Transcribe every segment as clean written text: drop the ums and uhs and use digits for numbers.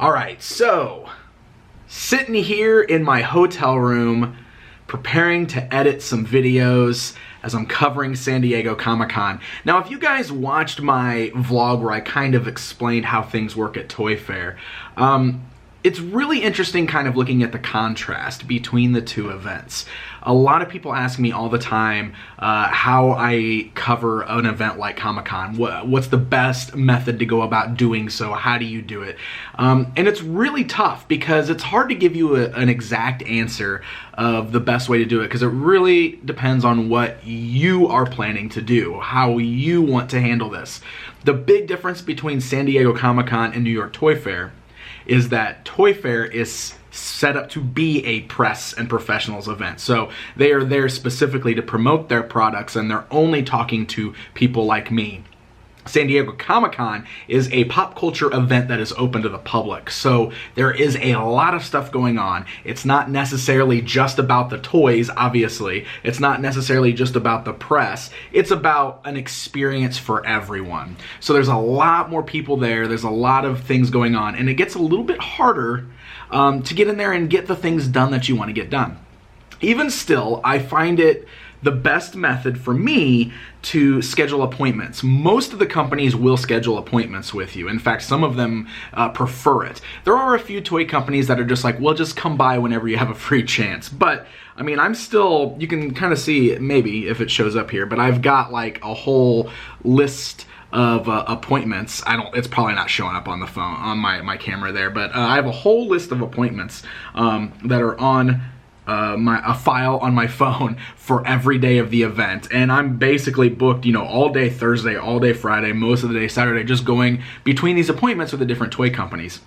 Alright, so sitting here in my hotel room preparing to edit some videos as I'm covering San Diego Comic-Con. Now, if you guys watched my vlog where I kind of explained how things work at Toy Fair, it's really interesting kind of looking at the contrast between the two events. A lot of people ask me all the time how I cover an event like Comic-Con. What's the best method to go about doing so? How do you do it? And it's really tough because it's hard to give you an exact answer of the best way to do it because it really depends on what you are planning to do, how you want to handle this. The big difference between San Diego Comic-Con and New York Toy Fair is that Toy Fair is set up to be a press and professionals event. So they are there specifically to promote their products and they're only talking to people like me. San Diego Comic-Con is a pop culture event that is open to the public. So there is a lot of stuff going on. It's not necessarily just about the toys, obviously. It's not necessarily just about the press. It's about an experience for everyone. So there's a lot more people there. There's a lot of things going on. And it gets a little bit harder to get in there and get the things done that you want to get done. Even still, I find it the best method for me to schedule appointments. Most of the companies will schedule appointments with you. In fact, some of them prefer it. There are a few toy companies that are just like, well, just come by whenever you have a free chance. But I mean, I'm still, you can kind of see maybe if it shows up here, but I've got like a whole list of appointments. It's probably not showing up on the phone, on my camera there, but I have a whole list of appointments that are on a file on my phone for every day of the event, and I'm basically booked, you know, all day Thursday, all day Friday, most of the day Saturday, just going between these appointments with the different toy companies.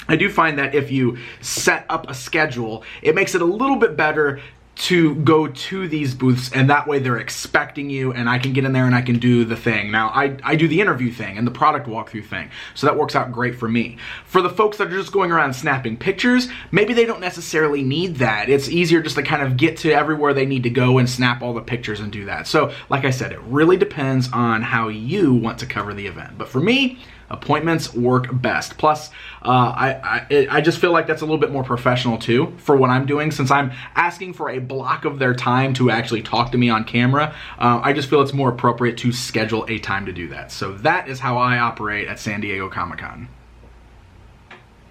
I do find that if you set up a schedule, it makes it a little bit better to go to these booths, and that way they're expecting you and I can get in there and I can do the thing. Now, I do the interview thing and the product walkthrough thing, so that works out great for me. For the folks that are just going around snapping pictures, maybe they don't necessarily need that. It's easier just to kind of get to everywhere they need to go and snap all the pictures and do that. So, like I said, it really depends on how you want to cover the event. But for me, appointments work best. Plus, I just feel like that's a little bit more professional too for what I'm doing. Since I'm asking for a block of their time to actually talk to me on camera, I just feel it's more appropriate to schedule a time to do that. So that is how I operate at San Diego Comic-Con.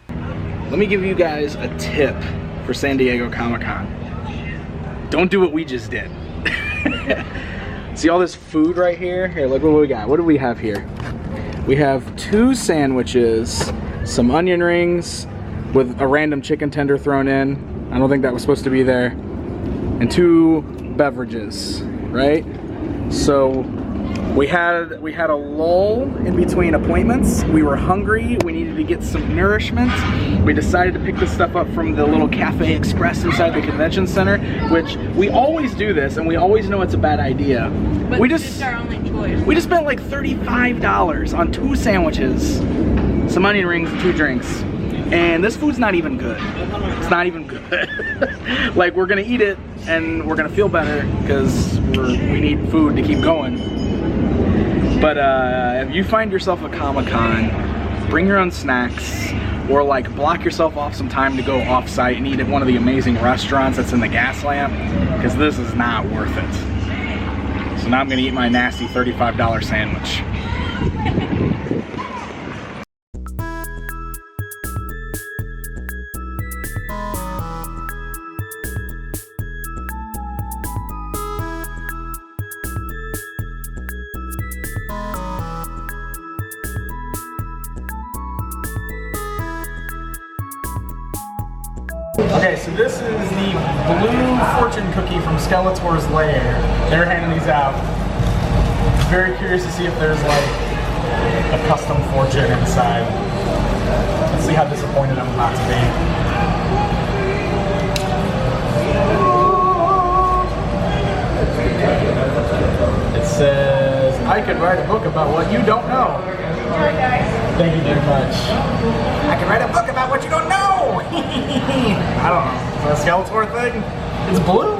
Let me give you guys a tip for San Diego Comic-Con. Don't do what we just did. See all this food right here? Here, look what we got. What do we have here? We have 2 sandwiches, some onion rings with a random chicken tender thrown in. I don't think that was supposed to be there. And 2 beverages, right? So we had a lull in between appointments. We were hungry, we needed to get some nourishment. We decided to pick this stuff up from the little Cafe Express inside the convention center, which we always do this and we always know it's a bad idea. But we just our only choice. We just spent like $35 on 2 sandwiches, some onion rings, and 2 drinks. And this food's not even good. It's not even good. Like, we're gonna eat it and we're gonna feel better because we need food to keep going. But if you find yourself at Comic-Con, bring your own snacks, or like block yourself off some time to go off-site and eat at one of the amazing restaurants that's in the gas lamp, because this is not worth it. So now I'm gonna eat my nasty $35 sandwich. Okay, so this is the blue fortune cookie from Skeletor's Lair. They're handing these out. Very curious to see if there's like a custom fortune inside. Let's see how disappointed I'm about to be. It says, I could write a book about what you don't know. Thank you very much. I can write a book about what you don't know! I don't know. Is that a Skeletor thing? It's blue?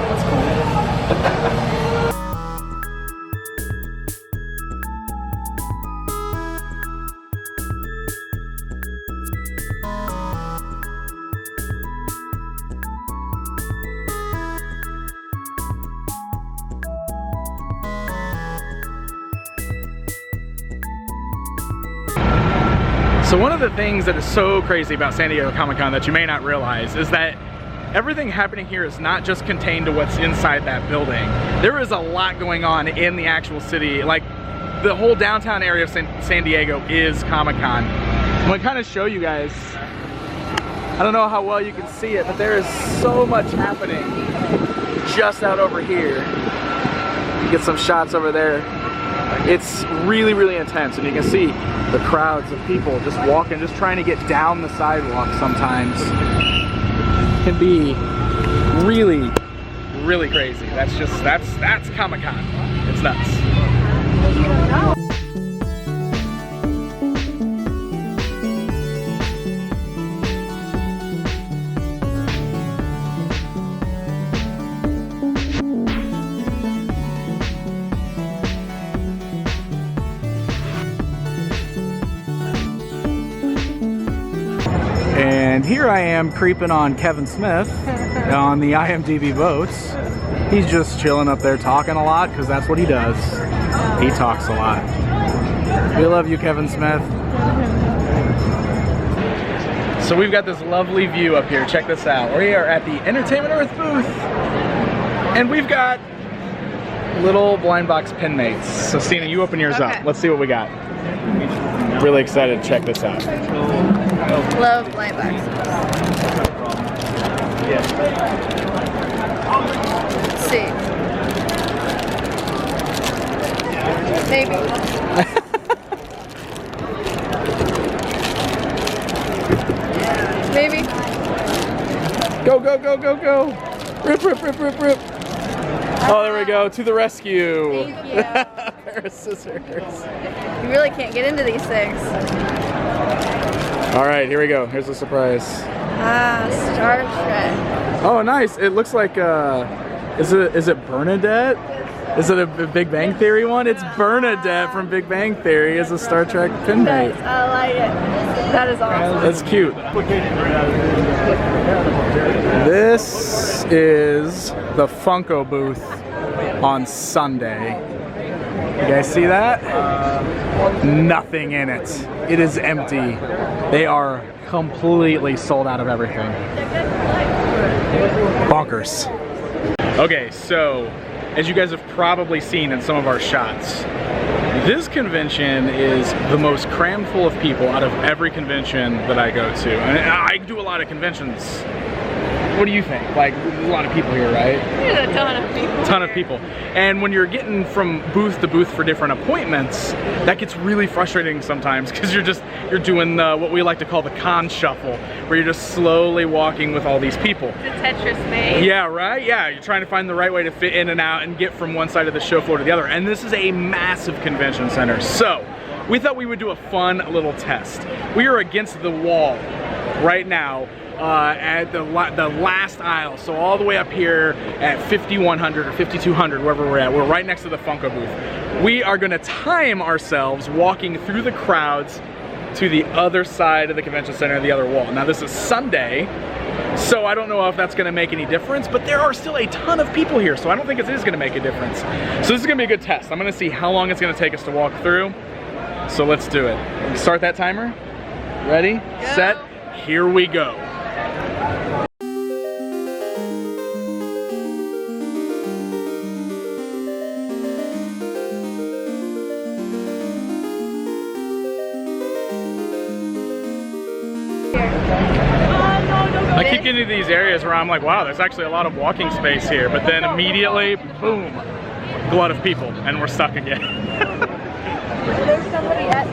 That's cool. So one of the things that is so crazy about San Diego Comic-Con that you may not realize is that everything happening here is not just contained to what's inside that building. There is a lot going on in the actual city. Like, the whole downtown area of San Diego is Comic-Con. I'm gonna kind of show you guys. I don't know how well you can see it, but there is so much happening just out over here. Get some shots over there. It's really, really intense, and you can see the crowds of people just walking, just trying to get down the sidewalk sometimes. It can be really, really crazy. That's Comic-Con. It's nuts. And here I am creeping on Kevin Smith on the IMDb boats. He's just chilling up there talking a lot because that's what he does. He talks a lot. We love you, Kevin Smith. So we've got this lovely view up here. Check this out. We are at the Entertainment Earth booth. And we've got little blind box pin mates. So Stina, you open yours up. Let's see what we got. Really excited to check this out. Love blind boxes. Yeah. Let's see. Maybe. Maybe. Go, go, go, go, go. Rip, rip, rip, rip, rip. Oh, there we go. To the rescue. Thank you. A pair of scissors. You really can't get into these things. All right, here we go. Here's the surprise. Ah, Star Trek. Oh, nice. It looks like, is it Bernadette? Is it a Big Bang Theory one? It's Bernadette from Big Bang Theory as a Star Trek pin mate. I like it. That is awesome. That's cute. This is the Funko booth on Sunday. You guys see that? Nothing in it. It is empty. They are completely sold out of everything. Bonkers. Okay, so as you guys have probably seen in some of our shots, this convention is the most crammed full of people out of every convention that I go to. And I do a lot of conventions. What do you think? Like, there's a lot of people here, right? There's a ton of people. A ton of people. And when you're getting from booth to booth for different appointments, that gets really frustrating sometimes because you're doing what we like to call the con shuffle, where you're just slowly walking with all these people. The Tetris maze. Yeah, right? Yeah, you're trying to find the right way to fit in and out and get from one side of the show floor to the other. And this is a massive convention center. So we thought we would do a fun little test. We are against the wall right now. At the last aisle, so all the way up here at 5100 or 5200, wherever we're at. We're right next to the Funko booth. We are going to time ourselves walking through the crowds to the other side of the convention center, the other wall. Now this is Sunday, so I don't know if that's going to make any difference, but there are still a ton of people here, so I don't think it is going to make a difference. So this is going to be a good test. I'm going to see how long it's going to take us to walk through. So let's do it. Start that timer. Ready, set, here we go. I keep getting to these areas where I'm like, wow, there's actually a lot of walking space here, but then immediately, boom, a lot of people, and we're stuck again. There's somebody at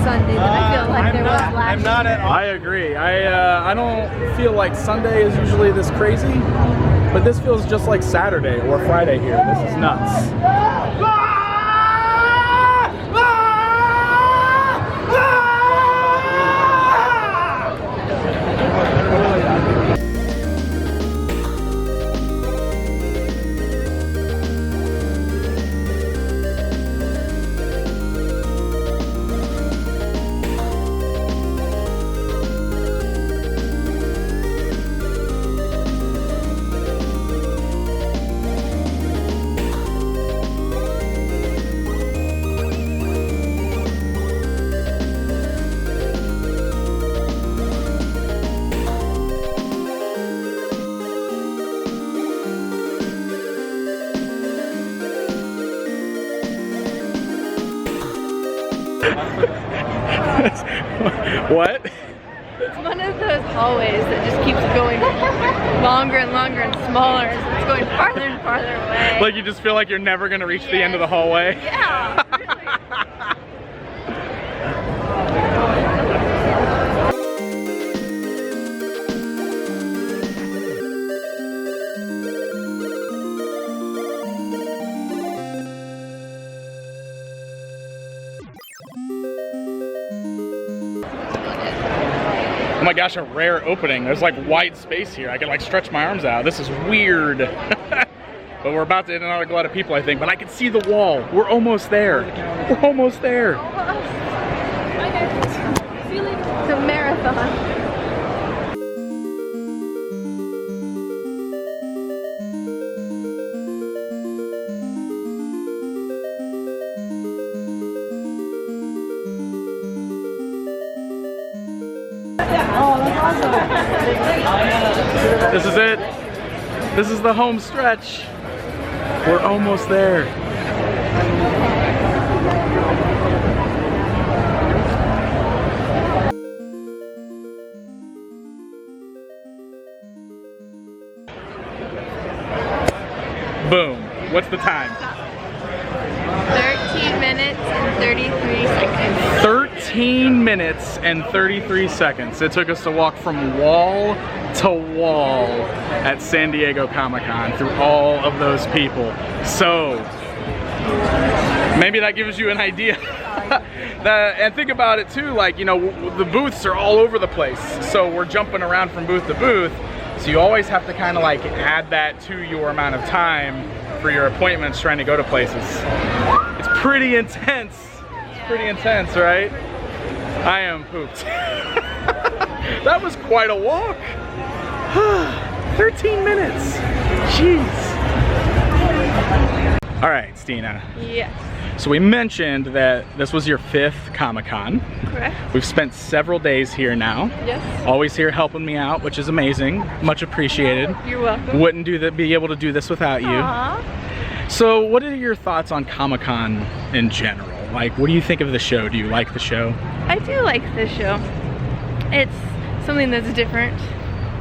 Sunday than I feel like there was last year. I agree. I don't feel like Sunday is usually this crazy, but this feels just like Saturday or Friday here. This is nuts. What? It's one of those hallways that just keeps going longer and longer and smaller. So it's going farther and farther away. Like you just feel like you're never gonna reach the end of the hallway? Yeah, really. Oh my gosh, a rare opening. There's like wide space here. I can like stretch my arms out. This is weird. But we're about to hit another glut of people, I think. But I can see the wall. We're almost there. We're almost there. It's a marathon. This is it. This is the home stretch. We're almost there. Boom. What's the time? 13 minutes and 33 seconds. 13 minutes and 33 seconds. It took us to walk from wall to wall at San Diego Comic-Con through all of those people. So, maybe that gives you an idea. And think about it too, like, you know, the booths are all over the place. So we're jumping around from booth to booth. So you always have to kind of like add that to your amount of time for your appointments trying to go to places. It's pretty intense. It's pretty intense, right? I am pooped. That was quite a walk. 13 minutes. Jeez. All right, Stina. Yes. So we mentioned that this was your 5th Comic-Con. Correct. We've spent several days here now. Yes. Always here helping me out, which is amazing. Much appreciated. You're welcome. Wouldn't be able to do this without you. Aww. So what are your thoughts on Comic-Con in general? Like, what do you think of the show? Do you like the show? I do like this show. It's something that's different.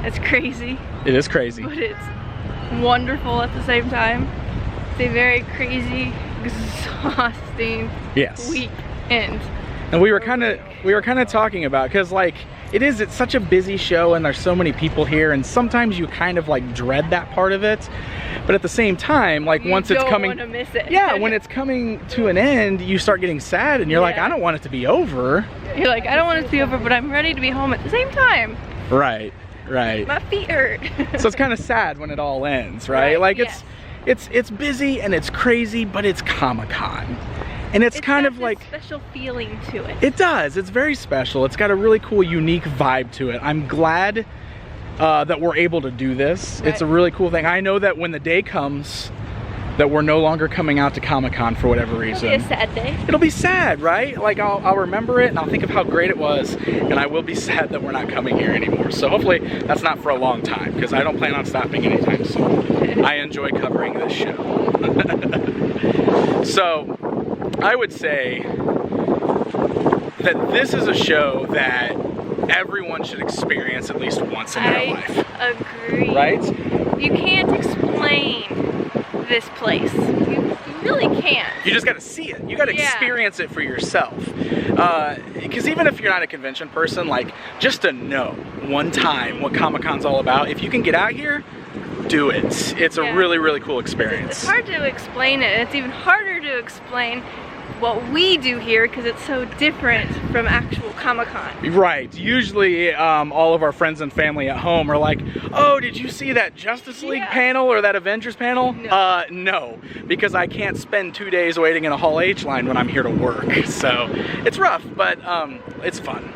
It's crazy. It is crazy. But it's wonderful at the same time. It's a very crazy, exhausting weekend. And we were kind of talking about, because like it's such a busy show and there's so many people here, and sometimes you kind of like dread that part of it, but at the same time, like once it's coming, you don't want to miss it. Yeah, when it's coming to an end, you start getting sad and you're like, I don't want it to be over. You're like, I don't want it to be over, but I'm ready to be home at the same time. Right, right. My feet hurt. So it's kind of sad when it all ends, right? Like it's busy and it's crazy, but it's Comic-Con. And it's kind of like a special feeling to it. It does. It's very special. It's got a really cool, unique vibe to it. I'm glad that we're able to do this. Right. It's a really cool thing. I know that when the day comes that we're no longer coming out to Comic-Con for whatever reason. It'll be a sad day. It'll be sad, right? Like I'll remember it and I'll think of how great it was, and I will be sad that we're not coming here anymore. So hopefully that's not for a long time, because I don't plan on stopping anytime soon. I enjoy covering this show. So I would say that this is a show that everyone should experience at least once in their life. I agree. Right? You can't explain this place. You really can't. You just got to see it. You got to experience it for yourself. Because even if you're not a convention person, like, just to know one time what Comic-Con's all about, if you can get out here, do it. It's a really, really cool experience. It's hard to explain it. It's even harder to explain what we do here because it's so different from actual Comic-Con. Right. Usually all of our friends and family at home are like, oh, did you see that Justice League panel or that Avengers panel? No. No, because I can't spend 2 days waiting in a Hall H line when I'm here to work. So it's rough, but it's fun.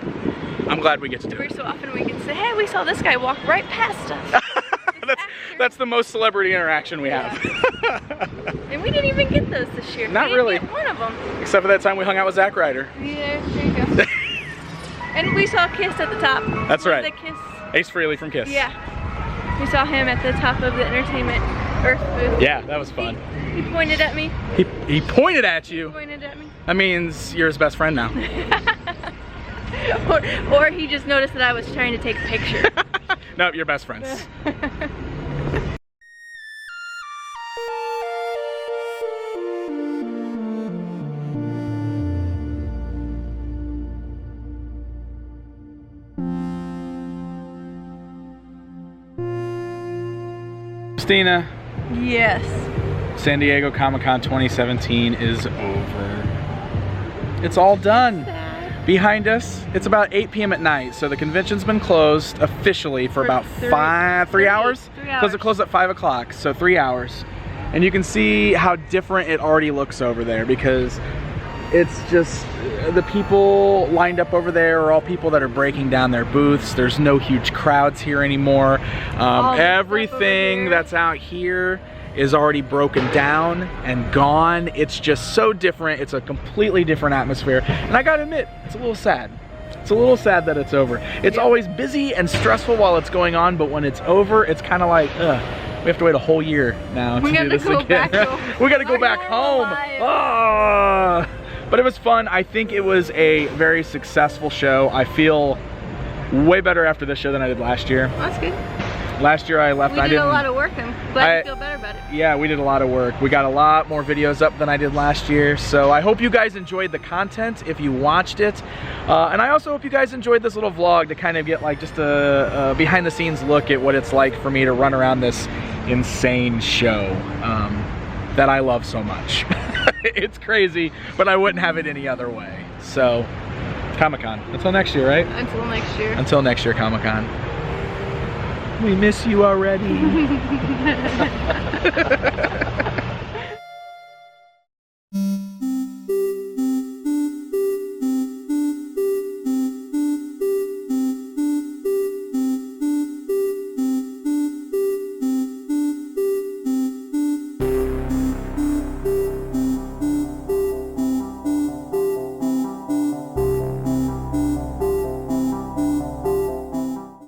I'm glad we get to do it. So often we can say, hey, we saw this guy walk right past us. That's the most celebrity interaction we have. And we didn't even get those this year. Not really. Get one of them. Except for that time we hung out with Zack Ryder. Yeah, there you go. And we saw Kiss at the top. That's right. The Kiss. Ace Frehley from Kiss. Yeah. We saw him at the top of the Entertainment Earth booth. Yeah, that was fun. He pointed at me. He pointed at you? He pointed at me. That means you're his best friend now. or he just noticed that I was trying to take a picture. Nope, you're best friends. Stina. Yes. San Diego Comic-Con 2017 is over. It's all done. Sad. Behind us, it's about 8 p.m. at night, so the convention's been closed officially for about 3 hours? 3 hours. Because it closed at 5 o'clock, so 3 hours. And you can see how different it already looks over there, because it's just, the people lined up over there are all people that are breaking down their booths. There's no huge crowds here anymore. Everything that's out here is already broken down and gone. It's just so different. It's a completely different atmosphere. And I gotta admit, it's a little sad. It's a little sad that it's over. It's always busy and stressful while it's going on, but when it's over, it's kind of like, ugh. We have to wait a whole year now to do this again. We gotta go back home. Oh. But it was fun. I think it was a very successful show. I feel way better after this show than I did last year. That's good. Last year I left. We did a lot of work. I'm glad you feel better about it. Yeah, we did a lot of work. We got a lot more videos up than I did last year. So I hope you guys enjoyed the content if you watched it. And I also hope you guys enjoyed this little vlog to kind of get like just a behind the scenes look at what it's like for me to run around this insane show that I love so much. It's crazy, but I wouldn't have it any other way. So, Comic-Con. Until next year, right? Until next year. Until next year, Comic-Con. We miss you already.